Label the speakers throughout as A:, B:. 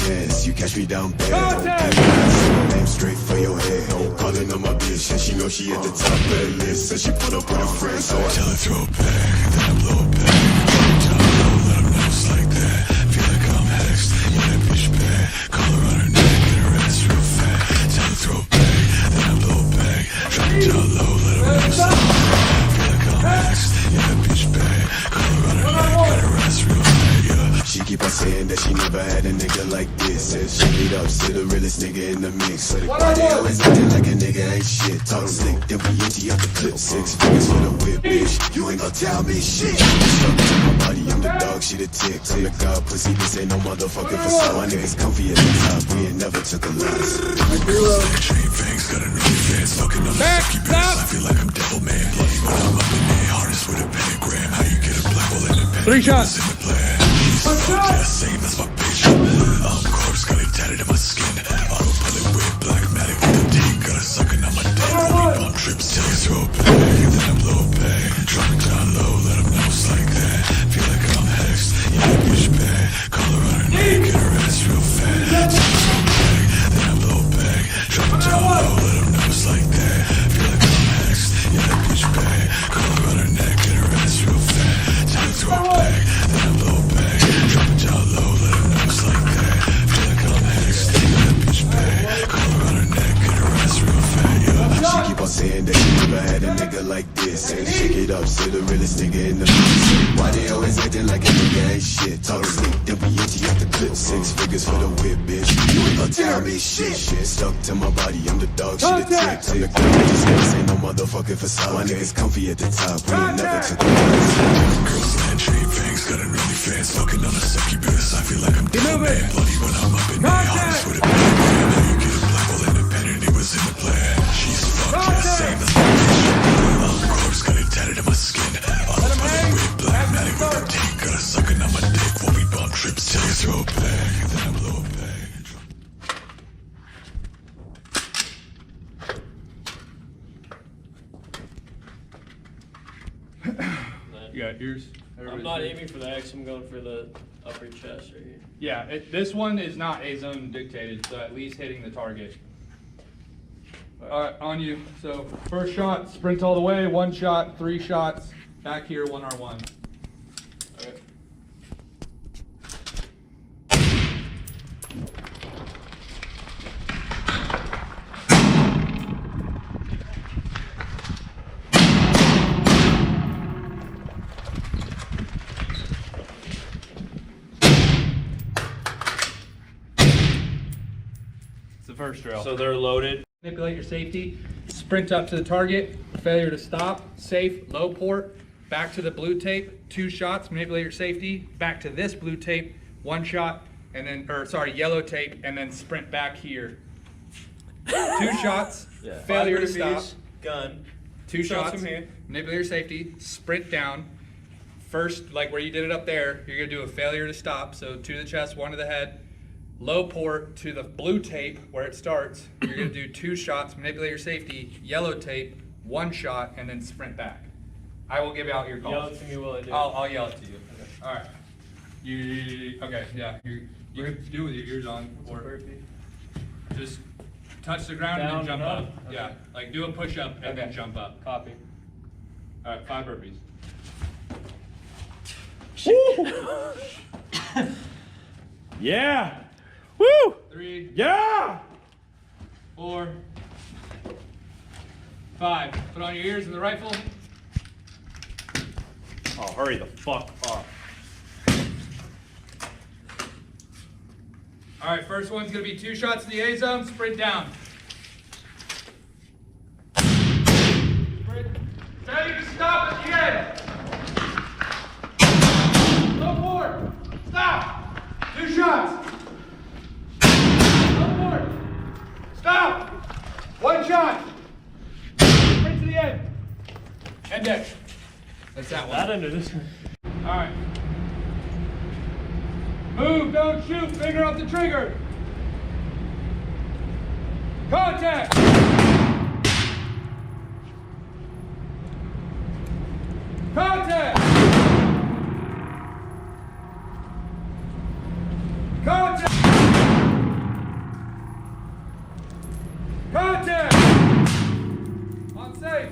A: chance. You catch me down bad. Aim straight for your head. Calling on my bitch, and she know she at the top of the list. And she put up with her friends, so I tell her throw it back, then I blow it back. Down low, let them know it's like that. Feel like I'm hexed, yeah, that bitch bad. Call her on her neck, get her ass real fat. Tell her throw it back, then I blow it back. Drop it down low, let them know it's like that. Feel like I'm hexed, yeah, that bitch bad. Call her on her neck, get her ass real fat, yeah. She keep on saying that she never had a nigga like this. Says she beat up to the realest nigga in the mix. Why they always acting like a nigga ain't shit? Talk slick, then we empty out the clip. 6 figures for the whip, bitch. You ain't gon' tell me shit. Stuck to my body, I'm the dog, she the tick. I'm the god, pussy, this ain't no motherfucking facade. My niggas comfy at the top, we ain't never took a loss. Chain fangs, got a really fast, fucking on the sucky bitch. I feel like I'm devil man. Bloody when I'm up in there, harness with a pentagram. How you get a black hole in the pen?
B: 3 shots.
A: In the plan. Yeah, same, that's my bitch. Corpse got it tatted in my skin. Autopilot with black matic with the dick. Got a sucking on my dick. When we bump trips till you throw it back, then I blow it back. Drop it down low, let them know it's like that. Feel like I'm hexed, yeah, that bitch bad. Call her on her neck, get her ass real fat. Till you throw it back, then I blow it back. Drop it down low, let them know it's like that. Feel like I'm hexed, yeah, that bitch bad. Call her on her neck, get her ass real fat. Till you throw it back, then I blow it back. Drop it down low, let them know it's like that. Feel like I'm hexed, yeah, that bitch bad. Call her on her neck, get her ass real fat, yeah. She keep on saying that she never had a nigga like this. And shake it up, say the realest nigga in the mix. Why they always acting like a nigga ain't shit? Talk slick, then we empty out the clip. 6 figures for the whip, bitch. You ain't gon' tell me shit. Stuck to my body, I'm the dog, she the tick. Tell your girl, this ain't no motherfucking facade. My niggas comfy at the top, we ain't never took a loss. Girls land chain fangs, got it really fast. Fucking on a sucky bitch, I feel like I'm devil man. Bloody when I'm up in there, harness with a pentagram. How you get a black hole independent, it was in the plan. She's fucked, yeah, same as my bitch. Corpse got it tatted in my skin. Autopilot with black matic with the dick. Got a sucking on my dick when we bump trips till you throw it back, then I blow it back.
B: You got yours?
C: I'm not aiming for the X, I'm going for the upper chest right here.
B: Yeah, this one is not A-zone dictated, so at least hitting the target. Alright, on you. So, first shot, sprint all the way, 1 shot, 3 shots, back here, 1R1. Okay. First drill.
C: So they're loaded.
B: Manipulate your safety, sprint up to the target, failure to stop, safe, low port, back to the blue tape, 2 shots, manipulate your safety, back to this blue tape, 1 shot, and then, yellow tape, and then sprint back here. 2 shots,
C: Yeah.
B: failure to stop,
C: Gun.
B: 2 shots,
C: from here.
B: manipulate your safety, sprint down. First, like where you did it up there, you're gonna do a failure to stop, so 2 to the chest, 1 to the head. Low port to the blue tape where it starts. You're gonna do 2 shots, manipulate your safety, yellow tape, 1 shot, and then sprint back. I will give out your call.
C: Yell it to me while I do.
B: I'll yell it to you. Okay. All right. Okay, yeah. You can do with your ears on, or just touch the ground and then jump up.
C: Okay.
B: Yeah, like do a push up and then jump up.
C: Copy.
B: All right, 5 burpees.
D: Yeah! Woo!
B: 3,
D: Yeah!
B: 4, 5. Put on your ears and the rifle.
D: Oh, hurry the fuck up.
B: All right, first one's gonna be 2 shots in the A zone, sprint down. Sprint. Failure to stop at the end. Low port. Stop. 2 shots. Low port. Stop. 1 shot. Sprint to the end. End deck. That's that one.
C: That under this one.
B: All right. Move, don't shoot, finger off the trigger. Contact. Contact. Contact. safe.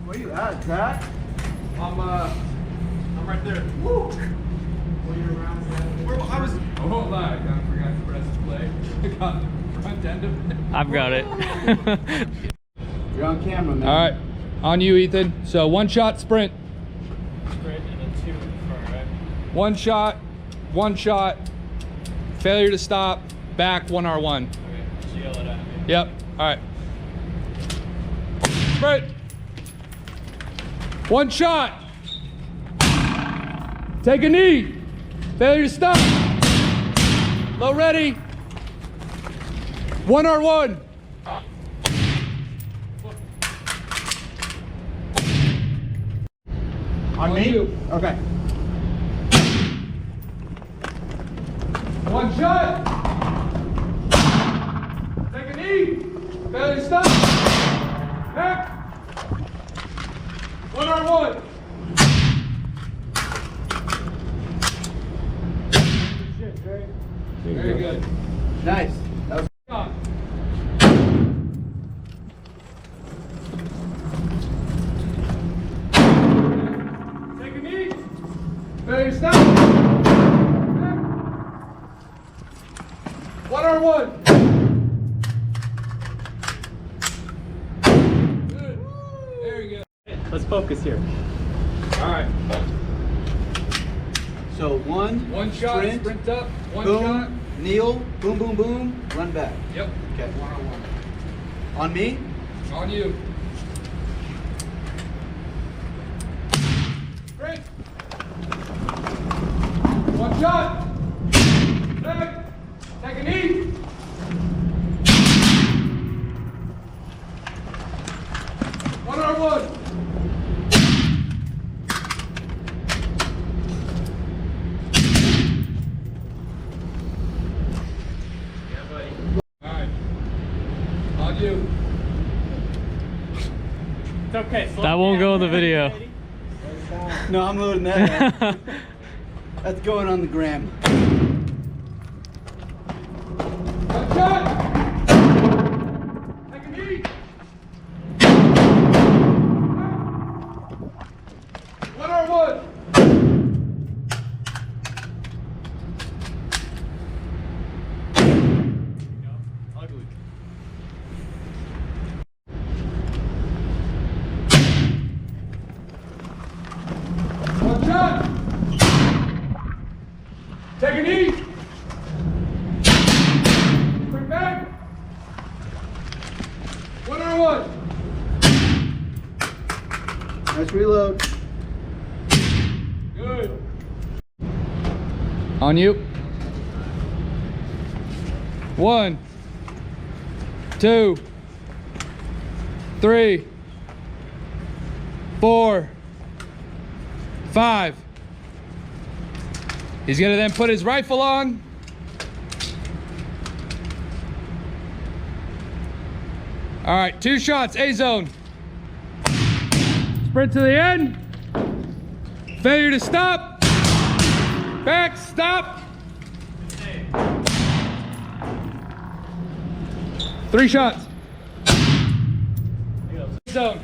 E: Where you at, Zach?
B: I'm right there. Woo! Where I was. I won't lie, I kind of forgot to press play. I got the front end of it.
C: I've got it.
E: You're on camera, man.
B: All right, on you, Ethan. So 1 shot sprint.
C: Sprint and then 2 in front, right?
B: 1 shot, 1 shot. Failure to stop. Back 1R1.
C: Okay, just yell it at me.
B: Yep. All right. Sprint. 1 shot. Take a knee. Failure to stop. Low ready. 1R1.
E: On me?
B: you.
E: Okay.
B: 1 shot. Take a knee. Failure to stop. Back. 1R1. Very good.
E: Nice. That was
B: Shot. Take a knee. Failure to stop. 1R1. Good. Very good.
C: Let's focus here.
B: All right.
E: so
B: 1 shot.
E: sprint,
B: Sprint up. 1
E: boom,
B: shot.
E: kneel, boom, boom, boom, run back.
B: Yep.
E: Okay.
B: 1R1.
E: On me?
B: On you. Sprint. 1 shot. Back. Take a knee. One R1.
C: Yeah, buddy.
B: All right. On you.
C: It's okay.
F: That won't go in the video.
E: No, I'm loading that. That's going on the gram.
B: One shot. Take a knee. One R1.
C: Ugly.
B: One shot. Take a knee. Sprint back. One R1.
E: Nice reload.
B: Good. On you. 1, 2, 3, 4, 5. He's gonna then put his rifle on. All right, 2 shots, A zone. Sprint to the end. Failure to stop. Back, stop. 3 shots. Zone.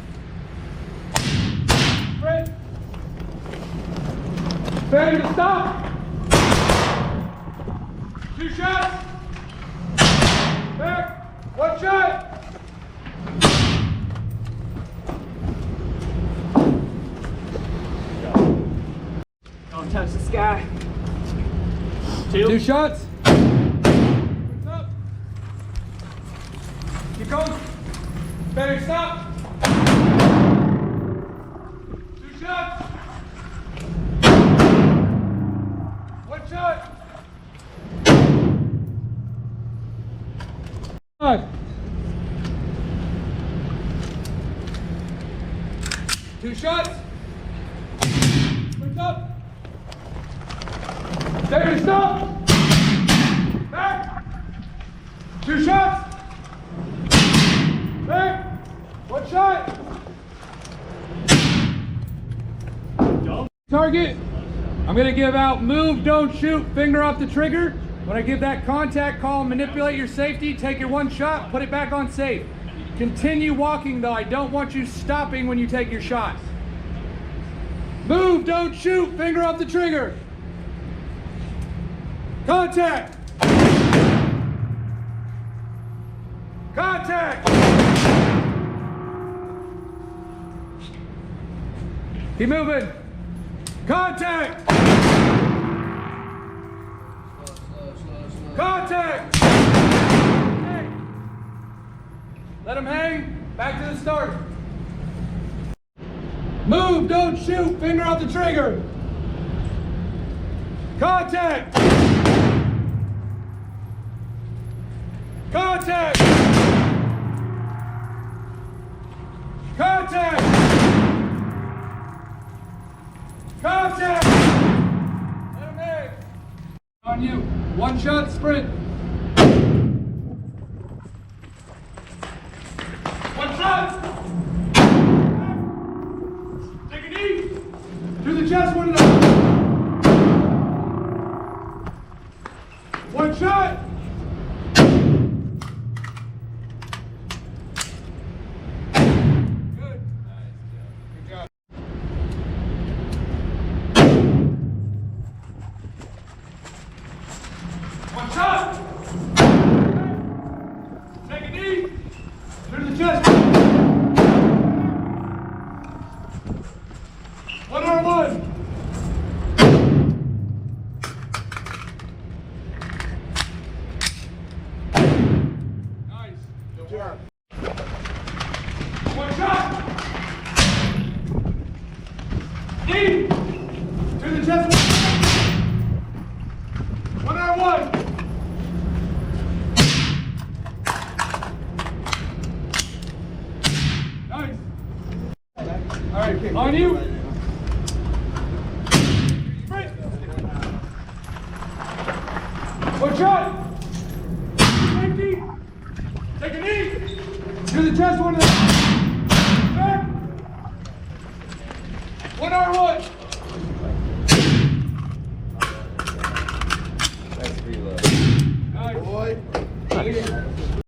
B: Sprint. Failure to stop. 2 shots. Back. 1 shot.
C: Don't touch the sky.
B: 2 shots. Sprint up. Keep going. Failure to stop. 2 shots. 1 shot. 5. 2 shots. Sprint up. Failure to stop. Back. 2 shots. Back. 1 shot. Target. I'm gonna give out move, don't shoot, finger off the trigger. When I give that contact call, manipulate your safety, take your 1 shot, put it back on safe. Continue walking though. I don't want you stopping when you take your shots. Move, don't shoot. Finger off the trigger. Contact. Contact. Keep moving. Contact. Contact. Okay. Let him hang. Back to the start. Move, don't shoot. Finger off the trigger. Contact. Contact. Contact. Contact. Let him hang. On you. One shot sprint. One shot. Take a knee. To the chest, one another. One shot. Good. Good job. One shot. Take a knee. To the chest. One on one. Nice. Good work. One shot. Knee. To the chest. One on one. Nice. All right, on you. Sprint. One shot. Safety. Take a knee. To the chest, one of